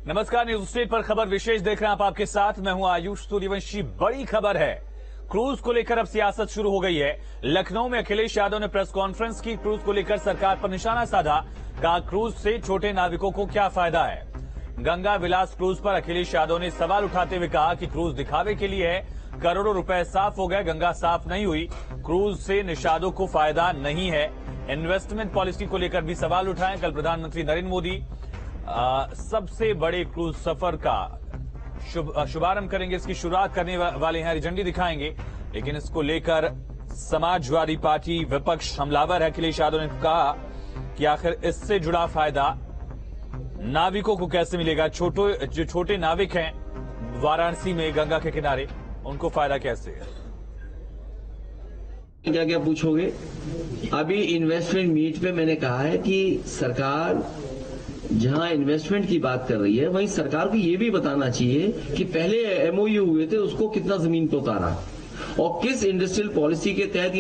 नमस्कार, news state पर खबर विशेष देख रहे हैं आप आपके साथ। मैं हूं आयुष सूर्यवंशी। बड़ी खबर है, क्रूज को लेकर अब सियासत शुरू हो गई है। लखनऊ में अखिलेश यादव ने प्रेस कॉन्फ्रेंस की, क्रूज को लेकर सरकार पर निशाना साधा। कहा, क्रूज से छोटे नाविकों को क्या फायदा है। गंगा विलास क्रूज पर अखिलेश यादव ने सवाल उठाते हुए कहा कि क्रूज दिखावे के लिए है, करोड़ों रुपए साफ हो गए, गंगा साफ नहीं हुई, क्रूज से निषादों को फायदा नहीं है। इन्वेस्टमेंट पॉलिसी को लेकर भी सवाल उठाए। कल प्रधानमंत्री नरेंद्र मोदी सबसे बड़े क्रूज सफर का शुभारंभ करेंगे, इसकी शुरुआत करने वाले हैं, हरी झंडी दिखाएंगे। लेकिन इसको लेकर समाजवादी पार्टी विपक्ष हमलावर है। अखिलेश यादव ने कहा कि आखिर इससे जुड़ा फायदा नाविकों को कैसे मिलेगा। जो छोटे नाविक हैं वाराणसी में गंगा के किनारे, उनको फायदा कैसे है। क्या क्या पूछोगे। अभी इन्वेस्टमेंट मीट पे मैंने कहा है कि सरकार जहां इन्वेस्टमेंट की बात कर रही है, वहीं सरकार को यह भी बताना चाहिए कि पहले एमओयू हुए थे, उसको कितना जमीन पर उतारा और किस इंडस्ट्रियल पॉलिसी के तहत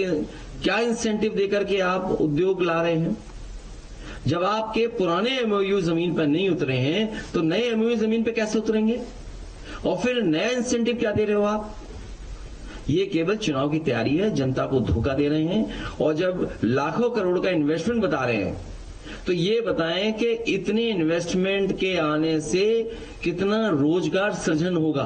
क्या इंसेंटिव देकर के आप उद्योग ला रहे हैं। जब आपके पुराने एमओयू जमीन पर नहीं उतरे हैं तो नए एमओयू जमीन पर कैसे उतरेंगे, और फिर नया इंसेंटिव क्या दे रहे हो आप। ये केवल चुनाव की तैयारी है, जनता को धोखा दे रहे हैं। और जब लाखों करोड़ का इन्वेस्टमेंट बता रहे हैं तो ये बताएं कि इतने इन्वेस्टमेंट के आने से कितना रोजगार सृजन होगा।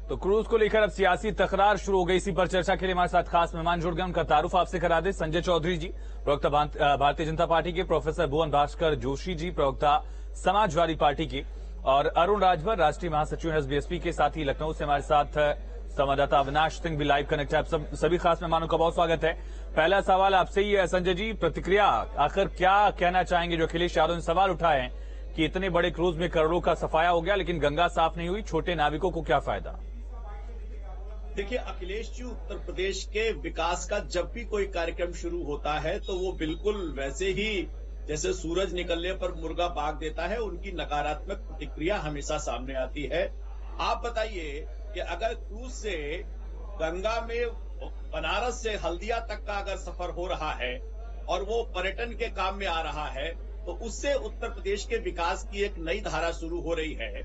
तो क्रूज को लेकर अब सियासी तकरार शुरू हो गई। इसी पर चर्चा के लिए हमारे साथ खास मेहमान जुड़ गए, उनका तारुफ आपसे करा दे। संजय चौधरी जी, प्रवक्ता भारतीय जनता पार्टी के, प्रोफेसर भुवन भास्कर जोशी जी, प्रवक्ता समाजवादी पार्टी के, और अरुण राजभर, राष्ट्रीय महासचिव एसबीएसपी के। साथ ही लखनऊ से हमारे साथ संवाददाता अविनाश सिंह भी लाइव कनेक्ट है। आप सभी खास मेहमानों का बहुत स्वागत है। पहला सवाल आपसे ही है संजय जी, प्रतिक्रिया आखिर क्या कहना चाहेंगे जो अखिलेश यादव ने सवाल उठाए हैं कि इतने बड़े क्रूज में करोड़ों का सफाया हो गया लेकिन गंगा साफ नहीं हुई, छोटे नाविकों को क्या फायदा। देखिए, अखिलेश जी उत्तर प्रदेश के विकास का जब भी कोई कार्यक्रम शुरू होता है तो वो बिल्कुल वैसे ही जैसे सूरज निकलने पर मुर्गा भाग देता है, उनकी नकारात्मक प्रतिक्रिया हमेशा सामने आती है। आप बताइए कि अगर क्रूज से गंगा में बनारस से हल्दिया तक का अगर सफर हो रहा है और वो पर्यटन के काम में आ रहा है तो उससे उत्तर प्रदेश के विकास की एक नई धारा शुरू हो रही है।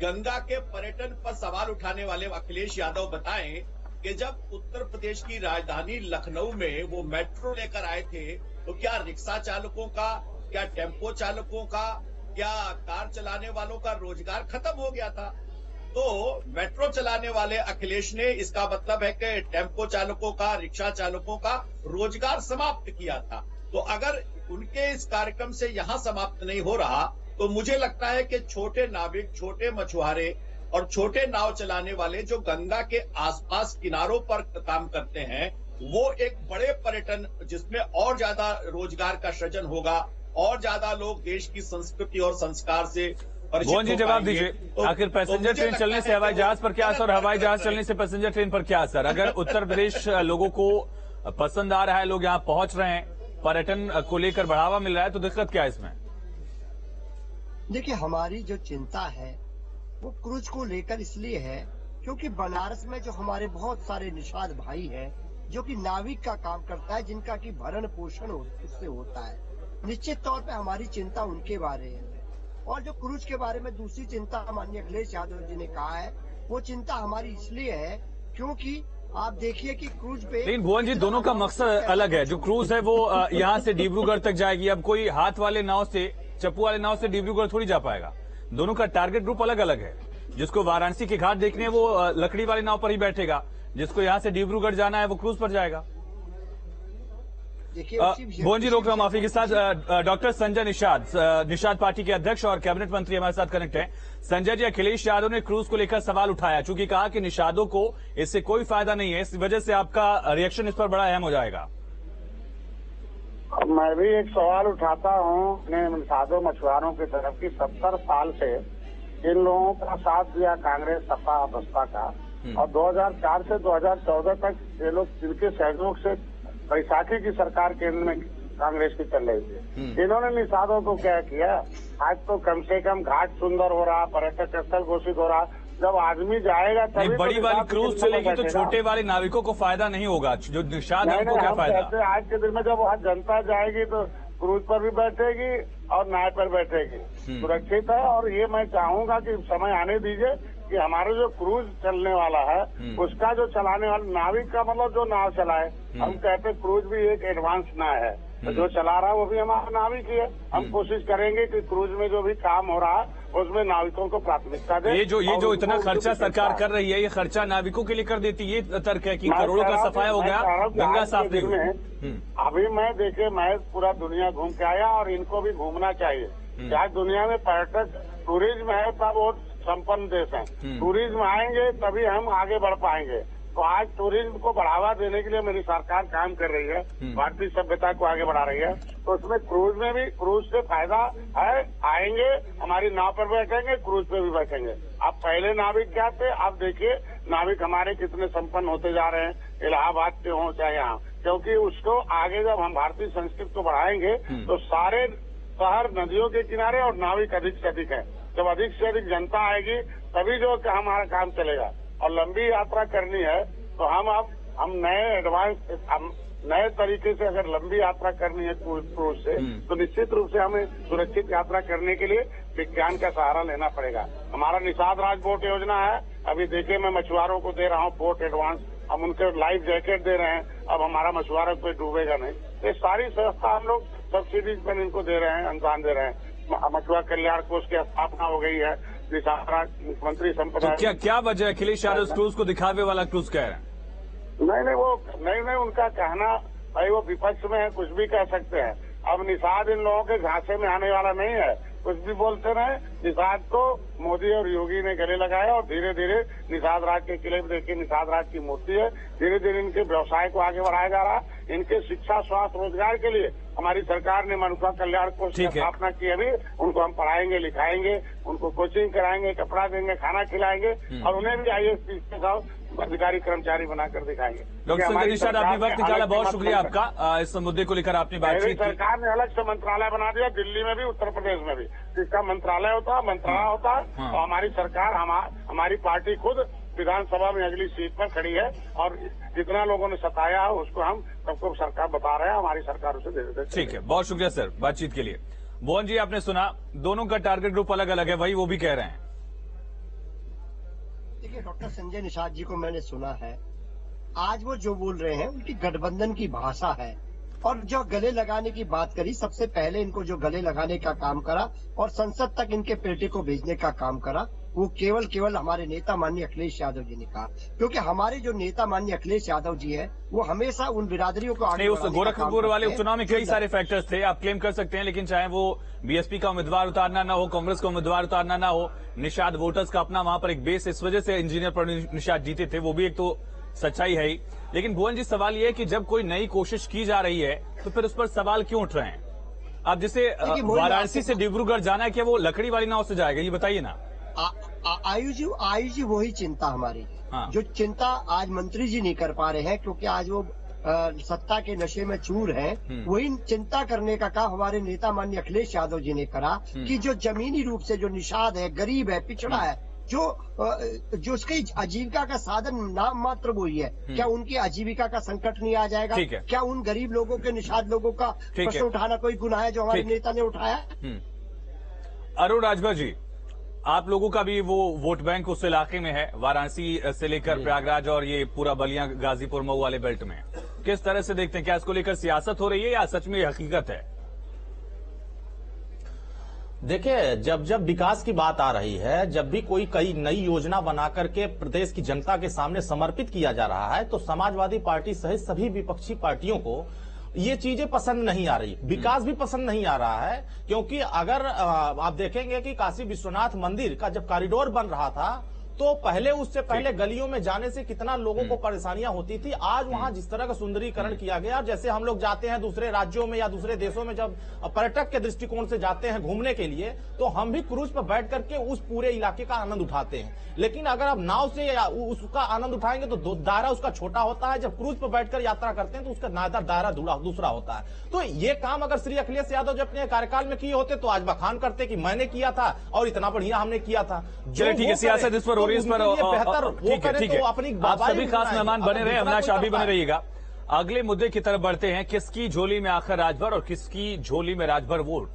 गंगा के पर्यटन पर सवाल उठाने वाले अखिलेश यादव बताएं कि जब उत्तर प्रदेश की राजधानी लखनऊ में वो मेट्रो लेकर आए थे तो क्या रिक्शा चालकों का, क्या टेम्पो चालकों का, क्या कार चलाने वालों का रोजगार खत्म हो गया था। तो मेट्रो चलाने वाले अखिलेश ने इसका मतलब है कि टेम्पो चालकों का, रिक्शा चालकों का रोजगार समाप्त किया था। तो अगर उनके इस कार्यक्रम से यहां समाप्त नहीं हो रहा तो मुझे लगता है कि छोटे नाविक, छोटे मछुआरे और छोटे नाव चलाने वाले जो गंगा के आसपास किनारों पर काम करते हैं, वो एक बड़े पर्यटन जिसमें और ज्यादा रोजगार का सृजन होगा, और ज्यादा लोग देश की संस्कृति और संस्कार से भुवन जी जवाब दीजिए। आखिर पैसेंजर ट्रेन चलने से हवाई जहाज पर क्या असर और हवाई जहाज चलने से पैसेंजर ट्रेन पर क्या असर। अगर उत्तर प्रदेश लोगों को पसंद आ रहा है, लोग यहाँ पहुंच रहे हैं, पर्यटन को लेकर बढ़ावा मिल रहा है, तो दिक्कत क्या है इसमें। देखिए, हमारी जो चिंता है वो क्रूज को लेकर इसलिए है क्योंकि बनारस में जो हमारे बहुत सारे निषाद भाई हैं जो कि नाविक का काम करता है, जिनका की भरण पोषण उससे होता है, निश्चित तौर पे हमारी चिंता उनके बारे में। और जो क्रूज के बारे में दूसरी चिंता माननीय अखिलेश यादव जी ने कहा है, वो चिंता हमारी इसलिए है क्योंकि आप देखिए कि क्रूज पे, लेकिन भुवन जी दोनों का मकसद अलग है। जो क्रूज है वो यहाँ से डिब्रूगढ़ तक जाएगी, अब कोई हाथ वाले नाव से, चप्पू वाले नाव से डिब्रूगढ़ थोड़ी जा पाएगा। दोनों का टारगेट ग्रुप अलग अलग है। जिसको वाराणसी के घाट देखने हैं वो लकड़ी वाले नाव पर ही बैठेगा, जिसको यहाँ से डिब्रूगढ़ जाना है वो क्रूज पर जाएगा। भुवन जी रोक रहा हूं, माफी के साथ डॉक्टर संजय निषाद पार्टी के अध्यक्ष और कैबिनेट मंत्री हमारे साथ कनेक्ट हैं। संजय जी, अखिलेश यादव ने क्रूज को लेकर सवाल उठाया, चूंकि कहा कि निषादों को इससे कोई फायदा नहीं है, इस वजह से आपका रिएक्शन इस पर बड़ा अहम हो जाएगा। मैं भी एक सवाल उठाता हूँ अपने निषादों मछुआरों की तरफ की। 70 साल से इन लोगों का साथ दिया कांग्रेस, सपा, बसपा का, और 2004 से 2014 तक ये लोग जिनके सहयोग से बैसाखी की सरकार केंद्र में कांग्रेस की चल रही थी, इन्होंने निषादों को क्या किया। आज तो कम से कम घाट सुंदर हो रहा, पर्यटक स्थल घोषित हो रहा, जब आदमी जाएगा तभी बड़ी वाली क्रूज चलेगी तो छोटे वाले नाविकों को फायदा नहीं होगा, जो निषाद है उनको क्या फायदा। आज के दिन में जब वहाँ जनता जाएगी तो क्रूज पर भी बैठेगी और नाव पर बैठेगी, सुरक्षित है। और ये मैं चाहूंगा कि समय आने दीजिए कि हमारा जो क्रूज चलने वाला है उसका जो चलाने वाला नाविक का मतलब जो नाव चलाए, हम कहते हैं क्रूज भी एक एडवांस नाव है, तो जो चला रहा है वो भी हमारा नाविक ही है। हम कोशिश करेंगे कि क्रूज में जो भी काम हो रहा है उसमें नाविकों को प्राथमिकता दें। ये जो इतना खर्चा सरकार कर रही है, ये खर्चा नाविकों के लिए कर देती है, ये तर्क है कि करोड़ों का सफाया हो गया, गंगा साफ नहीं हुई। अभी मैं पूरा दुनिया घूम के आया और इनको भी घूमना चाहिए। आज दुनिया में पर्यटक टूरिज्म है तब वो संपन्न देश है, टूरिज्म आएंगे तभी हम आगे बढ़ पाएंगे। तो आज टूरिज्म को बढ़ावा देने के लिए मेरी सरकार काम कर रही है, भारतीय सभ्यता को आगे बढ़ा रही है। तो उसमें क्रूज में भी क्रूज से फायदा है, आएंगे हमारी नाव पर बैठेंगे, क्रूज पे भी बैठेंगे। अब पहले नाविक क्या थे, अब देखिए नाविक हमारे कितने संपन्न होते जा रहे हैं, इलाहाबाद के हों चाहे यहाँ, क्योंकि उसको आगे जब हम भारतीय संस्कृति को बढ़ाएंगे तो सारे शहर नदियों के किनारे और नाविक अधिक से अधिक है। जब अधिक से अधिक जनता आएगी तभी जो हमारा काम चलेगा। और लंबी यात्रा करनी है तो हम नए तरीके से अगर लंबी यात्रा करनी है क्रूज से तो निश्चित रूप से हमें सुरक्षित यात्रा करने के लिए विज्ञान का सहारा लेना पड़ेगा। हमारा निषाद राज बोट योजना है, अभी देखिए मैं मछुआरों को दे रहा हूँ बोट एडवांस, हम उनके लाइफ जैकेट दे रहे हैं, अब हमारा मछुआरा कोई डूबेगा नहीं। ये सारी व्यवस्था हम लोग सब्सिडीज पर इनको दे रहे हैं, अनुदान दे रहे हैं। मछुआ कल्याण कोष की स्थापना हो गई है, मुख्यमंत्री संपदा। तो क्या वजह है अखिलेश यादव इस क्रूज को दिखावे वाला क्रूज कह रहे हैं? नहीं उनका कहना भाई वो विपक्ष में है, कुछ भी कह सकते हैं। अब निषाद इन लोगों के झांसे में आने वाला नहीं है, कुछ भी बोलते रहे। निषाद को मोदी और योगी ने गले लगाया और धीरे धीरे निषाद राज के किले में देखिए निषाद राज की मूर्ति है। धीरे धीरे इनके व्यवसाय को आगे बढ़ाया जा रहा है। इनके शिक्षा स्वास्थ्य रोजगार के लिए हमारी सरकार ने मनुष्य कल्याण कोष की स्थापना की। अभी उनको हम पढ़ाएंगे लिखाएंगे, उनको कोचिंग कराएंगे, कपड़ा देंगे, खाना खिलाएंगे और उन्हें भी IAS अधिकारी कर्मचारी बनाकर दिखाएंगे। डॉक्टर संजय निषाद, आपने वक्त निकाला, बहुत शुक्रिया आपका। इस मुद्दे को लेकर आपने बातचीत की। सरकार ने अलग से मंत्रालय बना दिया, दिल्ली में भी उत्तर प्रदेश में भी इसका मंत्रालय होता है। और हमारी सरकार हमारी पार्टी खुद विधानसभा में अगली सीट पर खड़ी है और जितना लोगों ने सताया है उसको हम सबको सरकार बता रहे हैं, हमारी सरकार उसे दे देते। ठीक है, बहुत शुक्रिया सर बातचीत के लिए। भुवन जी, आपने सुना, दोनों का टारगेट ग्रुप अलग अलग है, वही वो भी कह रहे हैं। देखिए डॉक्टर संजय निषाद जी को मैंने सुना है, आज वो जो बोल रहे हैं उनकी गठबंधन की भाषा है। और जो गले लगाने की बात करी, सबसे पहले इनको जो गले लगाने का काम करा और संसद तक इनके पेटे को भेजने का काम करा, वो केवल हमारे नेता माननीय अखिलेश यादव जी ने कहा। क्योंकि हमारे जो नेता माननीय अखिलेश यादव जी है वो हमेशा उन बिरादरियों को आगे उस गोरखपुर वाले उपचुनाव में कई सारे फैक्टर्स थे, आप क्लेम कर सकते हैं, लेकिन चाहे वो BSP का उम्मीदवार उतारना ना हो, कांग्रेस का उम्मीदवार उतारना ना हो, निषाद वोटर्स का अपना वहां पर एक बेस, इस वजह से इंजीनियर पर निषाद जीते थे, वो भी एक तो सच्चाई है ही। लेकिन भुवन जी, सवाल ये है कि जब कोई नई कोशिश की जा रही है तो फिर उस पर सवाल क्यों उठ रहे हैं? अब जैसे वाराणसी से डिब्रूगढ़ जाना है, क्या वो लकड़ी वाली नाव से जाएगा, ये बताइए ना। आयु जी वही चिंता हमारी, जो चिंता आज मंत्री जी नहीं कर पा रहे हैं क्योंकि आज वो सत्ता के नशे में चूर हैं। वही चिंता करने का काम हमारे नेता माननीय अखिलेश यादव जी ने करा कि जो जमीनी रूप से जो निषाद है, गरीब है, पिछड़ा है, जो उसकी आजीविका का साधन नाम मात्र वही है, क्या उनकी आजीविका का संकट नहीं आ जाएगा? क्या उन गरीब लोगों के, निषाद लोगों का प्रश्न उठाना कोई गुनाह है जो हमारे नेता ने उठाया? अरुण राजभर जी, आप लोगों का भी वो वोट बैंक उस इलाके में है, वाराणसी से लेकर प्रयागराज और ये पूरा बलिया गाजीपुर मऊ वाले बेल्ट में, किस तरह से देखते हैं? क्या इसको लेकर सियासत हो रही है या सच में हकीकत है? देखिए, जब विकास की बात आ रही है, जब भी कोई नई योजना बना करके प्रदेश की जनता के सामने समर्पित किया जा रहा है, तो समाजवादी पार्टी सहित सभी विपक्षी पार्टियों को ये चीजें पसंद नहीं आ रही, विकास भी पसंद नहीं आ रहा है। क्योंकि अगर आप देखेंगे कि काशी विश्वनाथ मंदिर का जब कॉरिडोर बन रहा था तो उससे पहले गलियों में जाने से कितना लोगों को परेशानियां होती थी। आज वहां जिस तरह का सुंदरीकरण किया गया, जैसे हम लोग जाते हैं दूसरे राज्यों में या दूसरे देशों में, जब पर्यटक के दृष्टिकोण से जाते हैं घूमने के लिए, तो हम भी क्रूज पर बैठ करके उस पूरे इलाके का आनंद उठाते हैं। लेकिन अगर आप नाव से उसका आनंद उठाएंगे तो दायरा उसका छोटा होता है, जब क्रूज पर बैठकर यात्रा करते हैं तो उसका दायरा दूसरा होता है। तो ये काम अगर श्री अखिलेश यादव जब अपने कार्यकाल में किए होते तो आज बखान करते कि मैंने किया था और इतना बढ़िया हमने किया था। चलिए ठीक है, सियासत इस पर हो रही है, इस पर बेहतर वो करे तो अपनी आप सभी खास मेहमान बने रहे, अविनाश आप भी बने रहिएगा। अगले मुद्दे की तरफ बढ़ते हैं। किसकी झोली में आखिर राजभर और किसकी झोली में राजभर वोट?